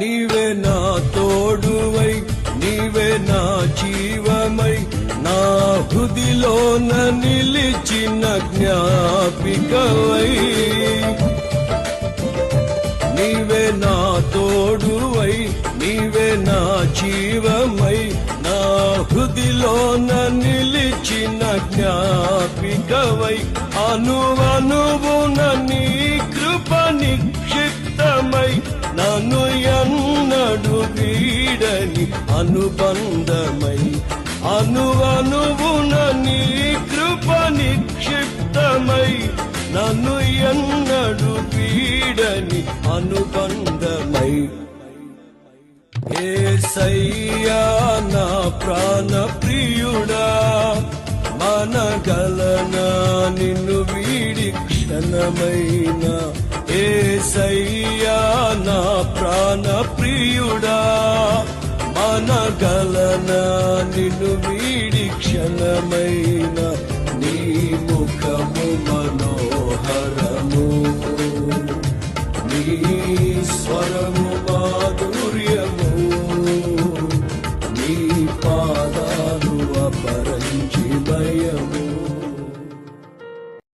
నీవే నా తోడువై నీవే నా జీవమై నా హృదిలోన నిలిచిన జ్ఞాపికవై నీవే నా తోడువై నీవే నా జీవమై నా హృదిలోన నిలిచిన జ్ఞాపికవై అనువనువున నీ కృప నిక్షిప్తమై నన్ను ఎన్నడు వీడని అనుబంధమై అనువనువున నీ కృప నిక్షిప్తమై నన్ను ఎన్నడు వీడని అనుబంధమై యేసయ్యా నా ప్రాణ ప్రియుడా మనగలనా నిన్ను వీడి క్షణమైన యేసయ్యా నా ప్రాణ ప్రియుడా మనగలనా నిన్ను వీడి క్షణమైన నీ ముఖము మనోహర